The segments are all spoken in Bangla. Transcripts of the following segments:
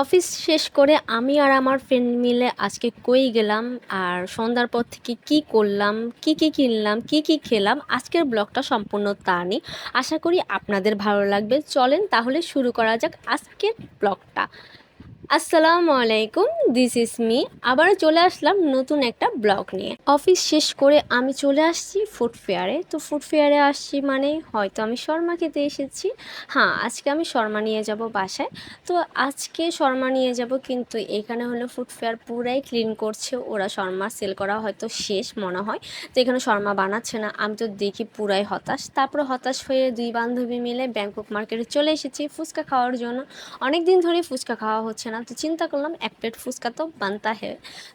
অফিস শেষ করে আমি আর আমার ফ্রেন্ড মিলে আজকে কই গেলাম আর সন্ধ্যার পর থেকে কি করলাম, কি কিনলাম, কি খেলাম, আজকের ব্লগটা সম্পূর্ণ তা নিয়ে। আশা করি আপনাদের ভালো লাগবে। চলেন তাহলে শুরু করা যাক আজকের ব্লগটা। আসসালামু আলাইকুম, দিস ইজ মি। আবারও চলে আসলাম নতুন একটা ব্লগ নিয়ে। অফিস শেষ করে আমি চলে আসছি ফুড ফেয়ারে। তো ফুড ফেয়ারে আসছি মানে হয়তো আমি শর্মা খেতে এসেছি। হ্যাঁ, আজকে আমি শর্মা নিয়ে যাব বাসায়। তো আজকে শর্মা নিয়ে যাব, কিন্তু এখানে হলো ফুড ফেয়ার পুরাই ক্লিন করছে ওরা। শর্মা সেল করা হয়তো শেষ মনে হয়, তো এখানে শর্মা বানাচ্ছে না। আমি তো দেখি পুরাই হতাশ। তারপরে হতাশ হয়ে দুই বান্ধবী মিলে ব্যাংকক মার্কেটে চলে এসেছি ফুচকা খাওয়ার জন্য। অনেক দিন ধরে ফুচকা খাওয়া হচ্ছে না, তো চিন্তা করলাম এক প্লেট ফুচকা তো বানতা হে।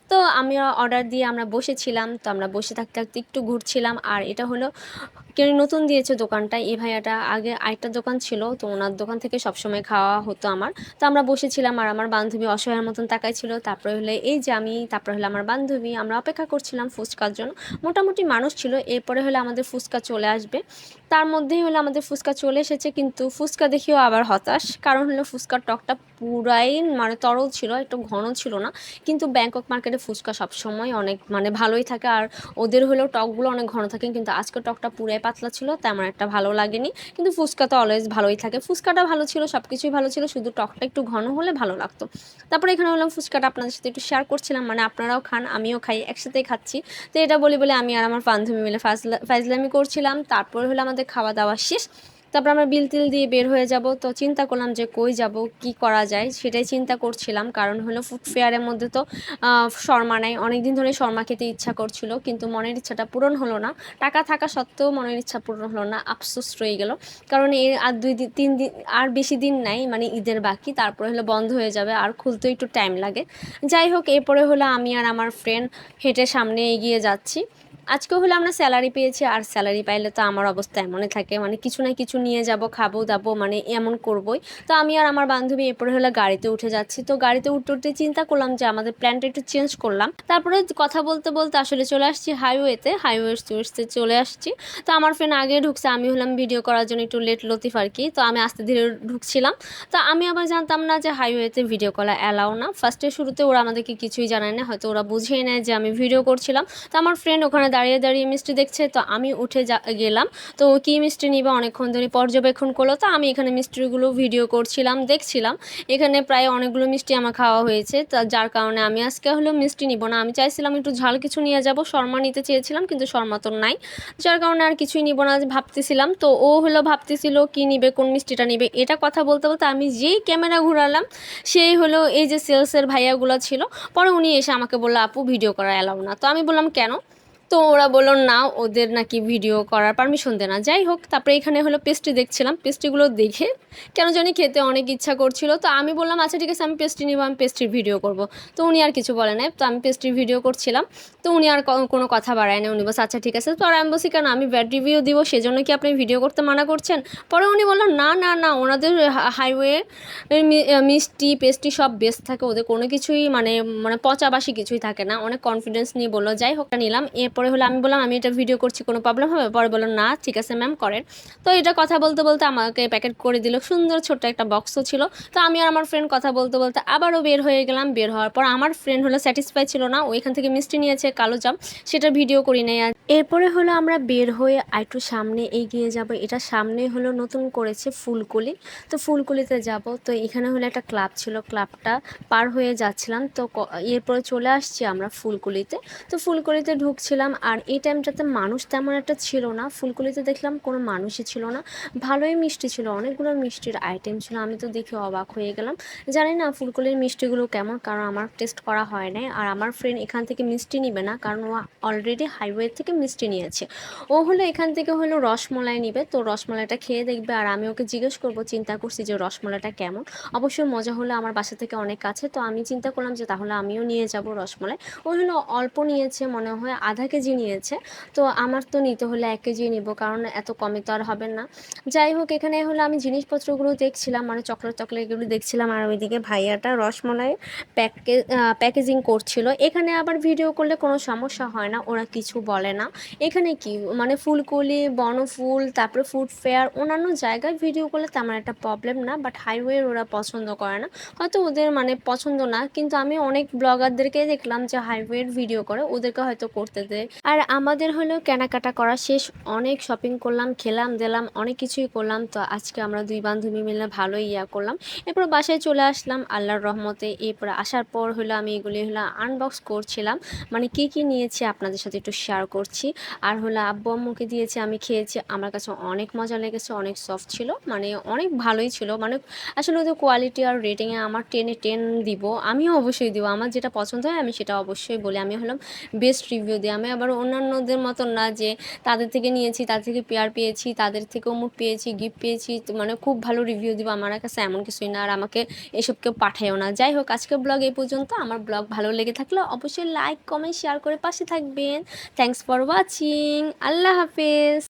তো আমি অর্ডার দিয়ে আমরা বসেছিলাম। তো আমরা বসে থাকতে থাকতে একটু ঘুরছিলাম। আর এটা হলো কেউ নতুন দিয়েছে দোকানটা, এই ভাইয়াটা আগে আরেকটা দোকান ছিল, তো ওনার দোকান থেকে সবসময় খাওয়া হতো আমার। তো আমরা বসেছিলাম আর আমার বান্ধবী অসহায়ের মতন তাকাইছিল। তারপরে হলে এই যে আমি, তারপরে হলো আমার বান্ধবী, আমরা অপেক্ষা করছিলাম ফুচকার জন্য। মোটামুটি মানুষ ছিল। এরপরে হলে আমাদের ফুচকা চলে আসবে। তার মধ্যেই হলো আমাদের ফুচকা চলে এসেছে, কিন্তু ফুচকা দেখেও আবার হতাশ। কারণ হলো ফুচকার টকটা পুরাই মানে তরল ছিল, একটু ঘন ছিল না। কিন্তু ব্যাংকক মার্কেটে ফুচকা সবসময় অনেক মানে ভালোই থাকে, আর ওদের হলেও টকগুলো অনেক ঘন থাকে। কিন্তু আজকে টকটা পুরাই পাতলা ছিল, তেমন একটা ভালো লাগেনি। কিন্তু ফুচকা তো অলওয়েজ ভালোই থাকে। ফুচকাটা ভালো ছিল, সব কিছুই ভালো ছিল, শুধু টকটা একটু ঘন হলে ভালো লাগতো। তারপরে এখানে হলাম ফুচকাটা আপনাদের সাথে একটু শেয়ার করছিলাম, মানে আপনারাও খান আমিও খাই, একসাথেই খাচ্ছি। তো এটা বলে বলে আমি আর আমার বান্ধবী মিলে ফাজলামি করছিলাম। তারপরে হলো আমাদের খাওয়া দাওয়া শেষ। তারপর আমরা বিল টিল দিয়ে বের হয়ে যাব। তো চিন্তা করলাম যে কই যাব, কি করা যায় সেটাই চিন্তা করছিলাম। কারণ হলো ফুড ফেয়ারের মধ্যে তো শর্মা নাই। অনেক দিন ধরে শর্মা খেতে ইচ্ছা করছিল, কিন্তু মনের ইচ্ছাটা পূরণ হলো না। টাকা থাকা সত্ত্বেও মনের ইচ্ছা পূরণ হলো না, আফসোস রয়ে গেল। কারণ এর আর 2 দিন 3 দিন আর বেশি দিন নাই, মানে ঈদের বাকি। তারপরে হলো বন্ধ হয়ে যাবে, আর খুলতেও একটু টাইম লাগে। যাই হোক, এরপরে হলো আমি আর আমার ফ্রেন্ড হেঁটে সামনে এগিয়ে যাচ্ছি। আজকে হলো আমরা স্যালারি পেয়েছি, আর স্যালারি পাইলে তো আমার অবস্থা এমনই থাকে, মানে কিছু না কিছু নিয়ে যাব, খাবো দাবো, মানে এমন করবই। তো আমি আর আমার বান্ধবী এরপরে হলো গাড়িতে উঠে যাচ্ছি। তো গাড়িতে উঠতে উঠতে চিন্তা করলাম যে আমাদের প্ল্যানটা একটু চেঞ্জ করলাম। তারপরে কথা বলতে বলতে আসলে চলে আসছি হাইওয়েতে, হাইওয়ে চলে আসছি। তো আমার ফ্রেন্ড আগে ঢুকছে, আমি হলাম ভিডিও করার জন্য একটু লেট লতিফ আর কি। তো আমি আস্তে ধীরে ঢুকছিলাম। তো আমি আবার জানতাম না যে হাইওয়েতে ভিডিও করা অ্যালাউ না। ফার্স্টে শুরুতে ওরা আমাদেরকে কিছুই জানায় না, হয়তো ওরা বুঝেই নেয় যে আমি ভিডিও করছিলাম। তো আমার ফ্রেন্ড ওখানে দাঁড়িয়ে দাঁড়িয়ে মিষ্টি দেখছে, তো আমি উঠে গেলাম। তো কী মিষ্টি নিবে অনেকক্ষণ ধরে পর্যবেক্ষণ করলো। তো আমি এখানে মিষ্টিগুলো ভিডিও করছিলাম, দেখছিলাম। এখানে প্রায় অনেকগুলো মিষ্টি আমার খাওয়া হয়েছে, তা যার কারণে আমি আজকে হলো মিষ্টি নিব না। আমি চাইছিলাম একটু ঝাল কিছু নিয়ে যাব, শর্মা নিতে চেয়েছিলাম, কিন্তু শর্মা তো নাই। যার কারণে আর কিছুই নিব না ভাবতেছিলাম। তো ও হলো ভাবতেছিল কি নিবে, কোন মিষ্টিটা নিবে। এটা কথা বলতে বলতে আমি যেই ক্যামেরা ঘুরালাম, সেই হলো এই যে সেলসের ভাইয়াগুলো ছিল। পরে উনি এসে আমাকে বললো, আপু ভিডিও করা অ্যালাউ না। তো আমি বললাম কেন? তো ওরা বললো না, ওদের নাকি ভিডিও করার পারমিশন দেয় না। যাই হোক, তারপরে এখানে হলো পেস্ট্রি দেখছিলাম। পেস্ট্রিগুলো দেখে কেন জানি খেতে অনেক ইচ্ছা করছিল। তো আমি বললাম আচ্ছা ঠিক আছে, আমি পেস্ট্রি নিব, আমি পেস্ট্রির ভিডিও করব। তো উনি আর কিছু বলে নাই। তো আমি পেস্ট্রির ভিডিও করছিলাম। তো উনি আর কোনো কথা বাড়ায় না, উনি বলছে আচ্ছা ঠিক আছে। তো আর আমি বলছি কেন, আমি ব্যাড রিভিউ দিব, সেজন্য কি আপনি ভিডিও করতে মানা করছেন? পরে উনি বললেন না না না, ওনাদের হাইওয়ে মিষ্টি পেস্ট্রি সব বেস্ট থাকে, ওদের কোনো কিছুই মানে মানে পচাবাসি কিছুই থাকে না। অনেক কনফিডেন্স নিয়ে বললো। যাই হোক, নিলাম। এরপরে হলো আমি বললাম আমি এটা ভিডিও করছি, কোনো প্রবলেম হবে? পরে বললো না ঠিক আছে ম্যাম করেন। তো এটা কথা বলতে বলতে আমাকে প্যাকেট করে দিল, সুন্দর ছোট্ট একটা বক্সও ছিল। তো আমি আর আমার ফ্রেন্ড কথা বলতে বলতে আবারও বের হয়ে গেলাম। বের হওয়ার পর আমার ফ্রেন্ড হলো স্যাটিসফাই ছিল না, ওইখান থেকে মিষ্টি নিয়েছে কালো জাম, সেটা ভিডিও করি নাই। আর এরপরে হলো আমরা বের হয়ে আরেকটু সামনে এগিয়ে যাব। এটা সামনে হলো নতুন করেছে ফুলকলি। তো ফুলকলিতে যাব। তো এখানে হলো একটা ক্লাব ছিল, ক্লাবটা পার হয়ে যাচ্ছিলাম। তো এরপরে চলে আসছি আমরা ফুলকলিতে। তো ফুলকলিতে ঢুকছিলাম, আর এই টাইমটাতে মানুষ তেমন একটা ছিল না। ফুলকলিতে দেখলাম কোনো মানুষই ছিল না। ভালোই মিষ্টি ছিল, অনেকগুলো মিষ্টির আইটেম ছিল। আমি তো দেখে অবাক হয়ে গেলাম। জানি না ফুলকলির মিষ্টিগুলো কেমন, কারণ আমার টেস্ট করা হয় নাই। আর আমার ফ্রেন্ড এখান থেকে মিষ্টি নিবে না, কারণ ও অলরেডি হাইওয়ে থেকে মিষ্টি নিয়েছে। ও হলো এখান থেকে হলো রসমলাই নিবে। তো রসমলাইটা খেয়ে দেখবে, আর আমি ওকে জিজ্ঞেস করবো, চিন্তা করছি যে রসমলাইটা কেমন। অবশ্যই মজা হলে, আমার বাসা থেকে অনেক কাছে, তো আমি চিন্তা করলাম যে তাহলে আমিও নিয়ে যাব রসমলাই। ও হলো অল্প নিয়েছে, মনে হয় ½ কেজি নিয়েছে। তো আমার তো নিতে হলে 1 কেজি নিব, কারণ এত কমে তো আর হবে না। যাই হোক, এখানে হলো আমি জিনিসপত্রগুলো দেখছিলাম, মানে চকলেট-টকলেটগুলো দেখছিলাম, আর ওইদিকে ভাইয়াটা রসমলাই প্যাকেজিং করছিল। এখানে আবার ভিডিও করলে কোনো সমস্যা হয় না, ওরা কিছু বলে না। এখানে কি মানে ফুলকলি, বনফুল, তারপরে ফুড ফেয়ার, অন্যান্য জায়গায় ভিডিও করলে তেমন একটা প্রবলেম না, বাট হাইওয়ের ওরা পছন্দ করে না। হয়তো ওদের মানে পছন্দ না, কিন্তু আমি অনেক ব্লগারদেরকে দেখলাম যে হাইওয়ের ভিডিও করে, ওদেরকে হয়তো করতে দেয়। আর আমাদের হলো কেনাকাটা করা শেষ, অনেক শপিং করলাম, খেলাম দিলাম, অনেক কিছুই করলাম। তো আজকে আমরা 2 বান্ধবী মিলে ভালোই করলাম। এরপর বাসায় চলে আসলাম আল্লাহর রহমতে। এরপর আসার পর হলো আমি এগুলি হলো আনবক্স করছিলাম, মানে কি কি নিয়েছি আপনাদের সাথে একটু শেয়ার করছি। আর হলো আব্বু আম্মুকে দিয়েছি, আমি খেয়েছি, আমার কাছে অনেক মজা লেগেছে, অনেক সফট ছিল, মানে অনেক ভালোই ছিল। মানে আসলে ওদের কোয়ালিটি আর রেটিংয়ে আমার 10 এ 10 দিব, আমিও অবশ্যই দিব। আমার যেটা পছন্দ হয় আমি সেটা অবশ্যই বলি, আমি হলাম বেস্ট রিভিউ দিই। আমি আবার অন্যান্যদের মতন না যে তাদের থেকে নিয়েছি, তাদের থেকে পেয়ার পেয়েছি, তাদের থেকে অমুক পেয়েছি, গিফট পেয়েছি, তো মানে খুব ভালো রিভিউ দিব, আমার কাছে এমন কিছুই না। আর আমাকে এসব কেউ পাঠায়ও না। যাই হোক, আজকের ব্লগ এই পর্যন্ত। আমার ব্লগ ভালো লেগে থাকলে অবশ্যই লাইক, কমেন্ট, শেয়ার করে পাশে থাকবেন। Thanks for watching. আল্লাহ হাফেজ।